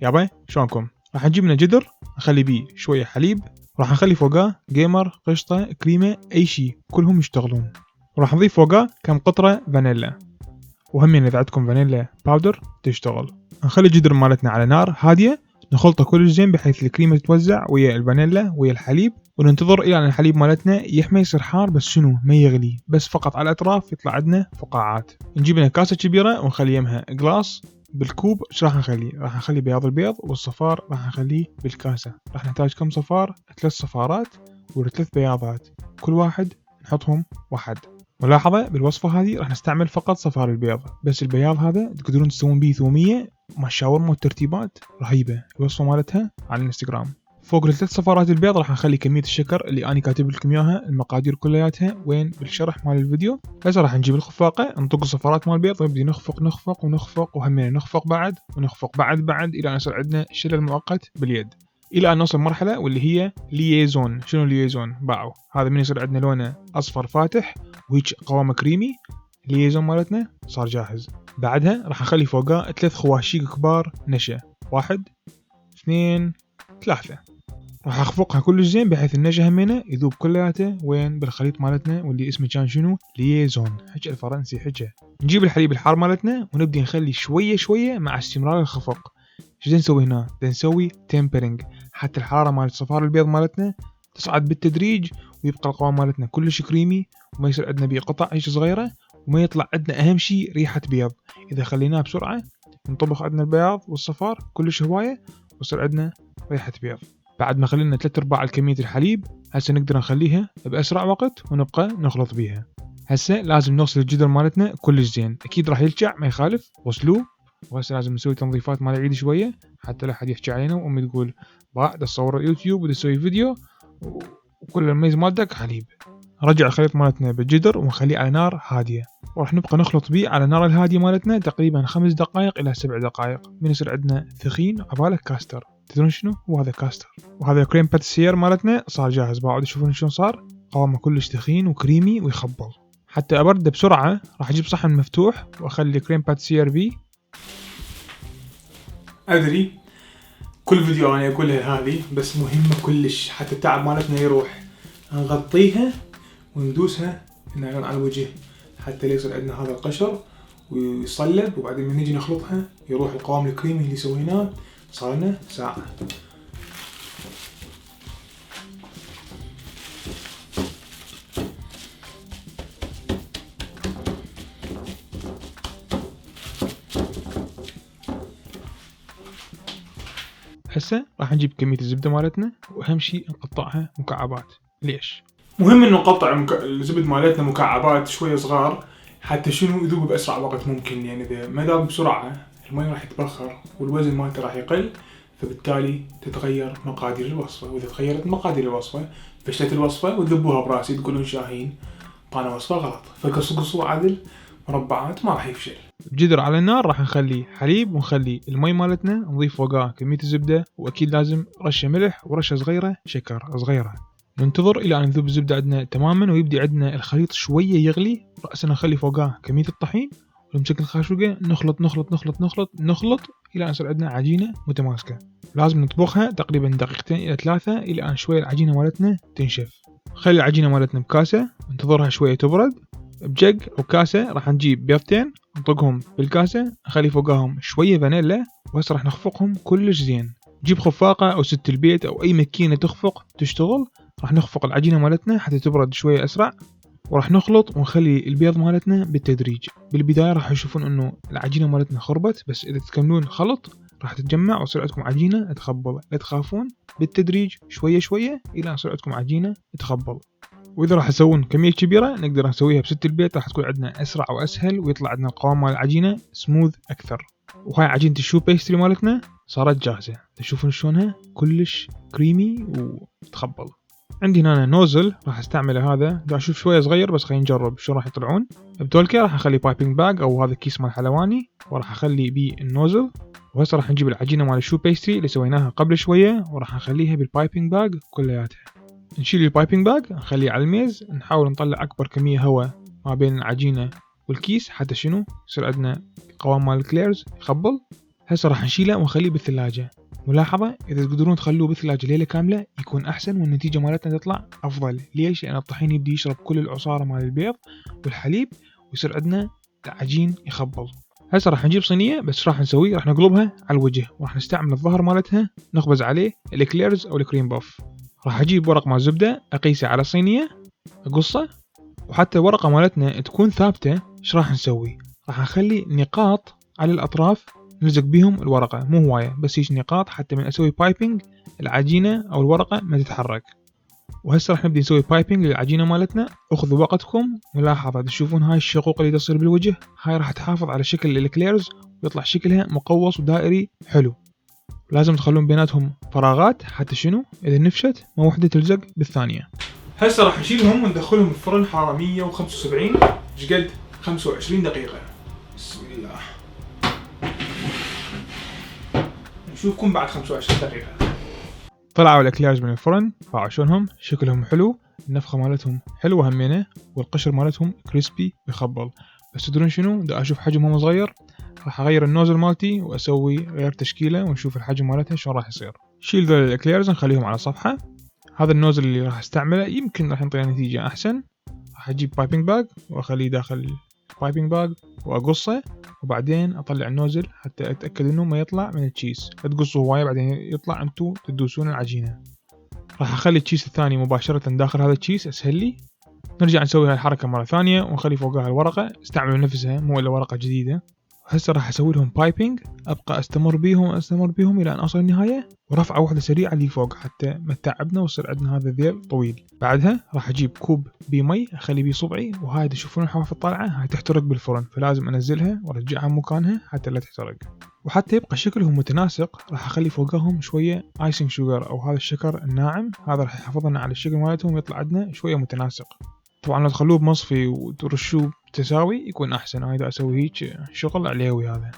يابا شلونكم؟ راح نجيب لنا جدر نخلي بيه شوية حليب، وراح نخلي فوقاه جيمر، قشطة، كريمة، أي شي كلهم يشتغلون، وراح نضيف فوقاه كم قطرة فانيلا، وهمين إذا عندكم فانيلا باودر تشتغل. نخلي الجدر مالتنا على نار هادية، نخلطه كل زين بحيث الكريمة تتوزع ويا الفانيلا ويا الحليب، وننتظر إلى أن الحليب مالتنا يحمى يصير حار، بس شنو ما يغلي، بس فقط على الأطراف يطلع عندنا فقاعات. نجيب لنا كاسة كبيرة ونخلي يمها جلاس. بالكوب ايش راح نخلي؟ راح نخلي بياض البيض، والصفار راح نخليه بالكاسة. راح نحتاج كم صفار؟ 3 صفارات و3 بياضات، كل واحد نحطهم واحد. ملاحظة بالوصفة هذه راح نستعمل فقط صفار البيض، بس البياض هذا تقدرون تسوون بيه ثومية مع الشاورما والترتيبات رهيبة. الوصفة مالتها على الانستغرام. فوق ال3 صفارات البيض راح نخلي كمية الشكر اللي أنا كاتب لكم إياها، المقادير كلياتها وين بالشرح مال الفيديو. هسه راح نجيب الخفاقة نطق الصفارات مال البيض ونبدي نخفق نخفق ونخفق، وهمين نخفق بعد ونخفق بعد إلى أن يصير عندنا شلل مؤقت باليد، إلى أن نوصل مرحلة واللي هي ليزون. شنو ليزون؟ باعوا هذا من يصير عندنا لونه أصفر فاتح وهيك قوامه كريمي، ليزون مالتنا صار جاهز. بعدها راح نخلي فوقاه 3 خواشيق كبار نشا، 1 2 3. راح اخفقها كلش زين بحيث النشا همينه يذوب كلياته وين بالخليط مالتنا واللي اسمه كان شنو؟ ليزون، حكى الفرنسي حكى. نجيب الحليب الحار مالتنا ونبدي نخلي شويه شويه مع استمرار الخفق. شو نسوي هنا؟ نسوي تمبرينج حتى الحراره مال صفار البيض مالتنا تصعد بالتدريج، ويبقى القوام مالتنا كلش كريمي، وما يصير عندنا بيه قطع هيك صغيره، وما يطلع عندنا اهم شيء ريحه بيض. اذا خليناه بسرعه نطبخ عندنا البياض والصفار كلش هوايه ويصير عندنا ريحه بيض. بعد ما خلينا 3/4 الكمية الحليب، هسه نقدر نخليها بأسرع وقت ونبقى نخلط بيها. هسه لازم نغسل الجدر مالتنا كلش زين، أكيد راح يلجع ما يخالف، غسلوه. وهسه لازم نسوي تنظيفات مال العيد شوية حتى لا أحد يحكي علينا وأمي تقول باع تصور اليوتيوب ودا تسوي فيديو وكل الميز مالتك حليب. نرجع الخليط مالتنا بالجدر ونخليه على نار هادية، وراح نبقى نخلط بيه على النار الهادية مالتنا تقريبا 5 دقائق إلى 7 دقائق، من يصير عندنا ثخين عبالك كاستر. تدرون شنو؟ وهذا كاستر. وهذا كريم باتيسير مالتنا صار جاهز. بعد تشوفون شلون صار، قوامه كلش ثخين وكريمي ويخبل. حتى أبرده بسرعة راح أجيب صحن مفتوح وأخلي كريم باتيسير بيه. أدري كل فيديو أنا أقولها هذه، بس مهمة كلش حتى التعب مالتنا يروح. نغطيها وندوسها هنا على الوجه حتى لا يصير عندنا هذا القشر ويصلب، وبعدين من نجي نخلطها يروح القوام الكريمي اللي سويناه. صار لنا ساعة. هسه راح نجيب كمية الزبدة مالتنا، وأهم شيء نقطعها مكعبات. ليش؟ مهم إنه نقطع الزبد مالتنا مكعبات شوية صغار حتى شنو يذوب بأسرع وقت ممكن. يعني إذا ما ذاب بسرعة المي راح يتبخر والوزن مالته راح يقل، فبالتالي تتغير مقادير الوصفة، وإذا تغيرت مقادير الوصفة فشلت الوصفة وتذبوها براسي تقولون شاهين طانا وصفة غلط. فقصوا عدل مربعات ما راح يفشل. الجدر على النار راح نخلي حليب ونخلي المي مالتنا، نضيف فوقها كمية الزبدة، وأكيد لازم رشة ملح ورشة صغيرة شكر صغيرة. ننتظر إلى أن تذوب الزبدة عندنا تماما ويبدي عندنا الخليط شوية يغلي. رأسا نخلي فوقها كمية الطحين ونمسك الخاشوقة نخلط نخلط نخلط نخلط نخلط إلى أن يصير عندنا عجينة متماسكة. لازم نطبخها تقريبا 2 إلى 3 إلى أن شوية العجينة مالتنا تنشف. خلي العجينة مالتنا بكاسة ننتظرها شوية تبرد. بجق أو كاسة راح نجيب بيضتين نطقهم بالكاسة، نخلي فوقهم شوية فانيلا، وهسه راح نخفقهم كلش زين. نجيب خفاقة أو ست البيت أو أي ماكينة تخفق تشتغل. راح نخفق العجينة مالتنا حتى تبرد شوية أسرع، وراح نخلط ونخلي البيض مالتنا بالتدريج. بالبداية راح تشوفون إنه العجينة مالتنا خربت، بس إذا تكملون خلط راح تتجمع ويصير عندكم عجينة تخبل. لا تخافون، بالتدريج شوية شوية إلى أن يصير عندكم عجينة تخبل. وإذا راح تسوون كمية كبيرة نقدر نسويها بست البيت، راح تكون عندنا أسرع وأسهل ويطلع عندنا القوام مال العجينة سموث أكثر. وهاي عجينة الشو بيستري مالتنا صارت جاهزة. تشوفون شلونها كلش كريمي وتخبل. عندي هنا نوزل راح استعمله، هذا قاعد اشوف شويه صغير بس خلينا نجرب شو راح يطلعون. بتولكه راح اخلي بايبنج باج او هذا كيس مال حلواني وراح اخلي بيه النوزل. وهسه راح نجيب العجينه مال الشو بيستري اللي سويناها قبل شويه وراح نخليها بالبايبنج باج كلياتها. نشيل البايبنج باج نخليه على الميز، نحاول نطلع اكبر كميه هواء ما بين العجينه والكيس حتى شنو يصير عندنا قوام مال الكليرز يخبل. هسه راح نشيله ونخليه بالثلاجة. ملاحظة إذا تقدرون تخلوه بالثلاجة ليلة كاملة يكون أحسن والنتيجة مالتنا تطلع أفضل. ليش؟ لأن الطحين يبدي يشرب كل العصارة مال البيض والحليب ويصير عندنا العجين يخبل. هسه راح نجيب صينية، بس راح نسويه راح نقلبها على الوجه، وراح نستعمل الظهر مالتها نخبز عليه الإكليرز أو الكريم باف. راح أجيب ورق مال زبدة أقيسه على الصينية أقصه، وحتى الورقة مالتنا تكون ثابتة. إيش راح نسوي؟ راح نخلي نقاط على الأطراف نلزق بيهم الورقة، مو هواية بس هيك نقاط حتى من أسوي بايبنج العجينة أو الورقة ما تتحرك. وهسه راح نبدأ نسوي بايبنج للعجينة مالتنا. أخذوا وقتكم. ملاحظة تشوفون هاي الشقوق اللي تصير بالوجه، هاي راح تحافظ على شكل الإكليرز ويطلع شكلها مقوس ودائري حلو. لازم تخلون بيناتهم فراغات حتى شنو إذا نفشت ما وحدة تلزق بالثانية. هسه راح نشيلهم وندخلهم الفرن حرارة 175 قد 25 دقيقة. بسم الله. نشوفكم بعد 25 دقيقة. طلعوا الإكليرز من الفرن، راعوا شلونهم، شكلهم حلو، النفخة مالتهم حلوة همينة، والقشر مالتهم كريسبي بيخبل. بس تدرون شنو؟ دا أشوف حجمهم صغير، راح أغير النوزل مالتي وأسوي غير تشكيلة ونشوف الحجم مالتها شلون راح يصير. شيل ذول الإكليرز نخليهم على صفحة. هذا النوزل اللي راح استعمله يمكن راح ينطينا نتيجة أحسن. راح أجيب بايبنج باج وأخليه داخل بايبنج باج وأقصه، وبعدين أطلع النوزل حتى أتأكد إنه ما يطلع من التشيس. لا تقصوا هواية بعدين يطلع أنتو تدوسون العجينة. راح أخلي التشيس الثاني مباشرة داخل هذا التشيس أسهل لي. نرجع نسوي هاي الحركة مرة ثانية ونخلي فوقها الورقة، استعملوا نفسها مو إلا ورقة جديدة. هسه راح أسوي لهم بايبنج، أبقى أستمر بيهم إلى أن أوصل النهاية، ورفعة واحدة سريعة اللي فوق حتى ما تتعبنا ويصير عندنا هذا الذيل طويل. بعدها راح أجيب كوب بمي أخلي بيه صبعي، وهاي تشوفون الحواف الطالعة هاي تحترق بالفرن، فلازم أنزلها وأرجعها مكانها حتى لا تحترق. وحتى يبقى شكلهم متناسق راح أخلي فوقهم شوية آيسنج شوجر أو هذا الشكر الناعم، هذا راح يحافظنا على الشكل مالتهم ويطلع عندنا شوية متناسق. طبعا لو تخلوه بمصفي وترشوه تساوي يكون أحسن. أنا إذا أسوي هيك شغل عليوي هذا.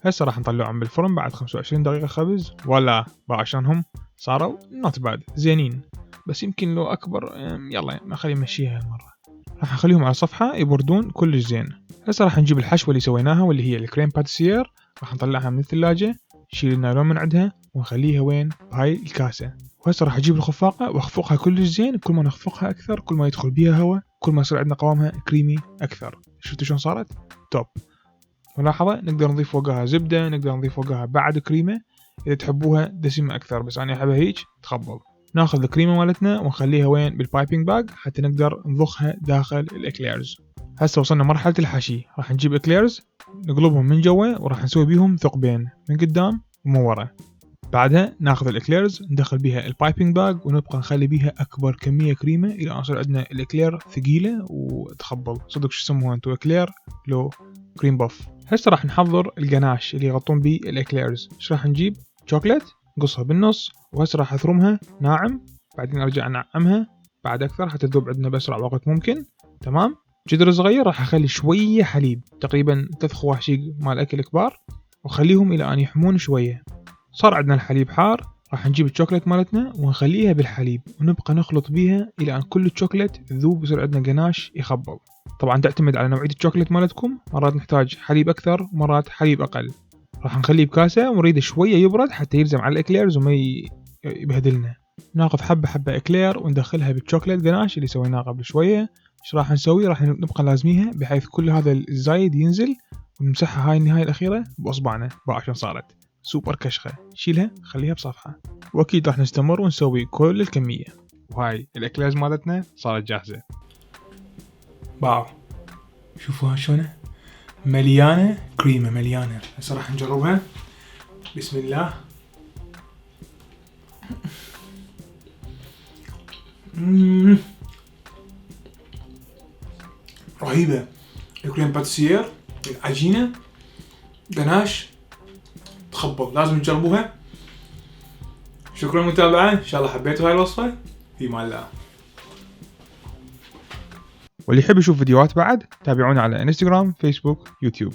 هسه راح نطلعهم بالفرن بعد 25 دقيقة خبز. ولا عشانهم صاروا نوت باد زينين، بس يمكن لو أكبر يلا ما خلي نمشيها هالمرة. راح نخليهم على صفحة يبردون كلش زين. هسه راح نجيب الحشوة اللي سويناها واللي هي الكريم باتيسير، راح نطلعها من الثلاجة، نشيل النايلون من عندها ونخليها وين بهاي الكاسة. وهسه راح اجيب الخفاقة واخفقها كلش زين. كل ما نخفقها اكثر كل ما يدخل بيها هواء، كل ما يصير عندنا قوامها كريمي اكثر. شفتوا شلون صارت؟ توب. ملاحظة نقدر نضيف فوقها زبدة، نقدر نضيف فوقها بعد كريمة اذا تحبوها دسمة اكثر، بس انا احبها هيك تخبل. ناخذ الكريمة مالتنا ونخليها وين بالبايبنج باج حتى نقدر نضخها داخل الاكليرز. هسه وصلنا مرحلة الحشي. راح نجيب اكليرز نقلبهم من جوا وراح نسوي بيهم ثقبين من قدام ومن ورا. بعدها ناخذ الاكليرز ندخل بيها البايبنج باج ونبقى نخلي بيها اكبر كمية كريمة الى ان يصير عندنا الاكلير ثقيلة وتخبل. صدق شو يسموها انتو، اكلير لو كريم باف. هسه راح نحضر الجناش اللي يغطون بيه الاكليرز. ايش راح نجيب؟ شوكليت نقصها بالنص، وهسه راح اثرمها ناعم، بعدين ارجع انعمها بعد اكثر حتى تذوب عندنا باسرع وقت ممكن. تمام. جدر صغير راح اخلي شوية حليب تقريبا 3 خواشيق مال اكل كبار، وخليهم الى ان يحمون شوية. صار عندنا الحليب حار، راح نجيب الشوكليت مالتنا ونخليها بالحليب ونبقى نخلط بيها الى ان كل الشوكليت تذوب ويصير عندنا جناش يخبل. طبعا تعتمد على نوعية الشوكليت مالتكم، مرات نحتاج حليب اكثر ومرات حليب اقل. راح نخليه بكاسة ونريده شوية يبرد حتى يلزم على الاكليرز وما يبهدلنا. ناخذ حبة حبة اكلير وندخلها بالشوكليت جناش اللي سويناه قبل شوية. ايش راح نسوي؟ راح نبقى لازميها بحيث كل هذا الزايد ينزل، ونمسحها هاي النهاية الأخيرة بأصبعنا عشان صارت سوبر كشخة. شيلها خليها بصفحة. وأكيد راح نستمر ونسوي كل الكمية. وهاي الأكلاز مالتنا صارت جاهزة. باو، شوفوها شلون مليانة كريمة مليانة. هسه راح نجربها. بسم الله. رهيبة الكريم باتيسير، العجينة جناش تخبل، لازم تجربوها. شكرا للمتابعة، ان شاء الله حبيتوا هاي الوصفة. في مان الله. واللي يحب يشوف فيديوهات بعد تابعونا على انستغرام، فيسبوك، يوتيوب.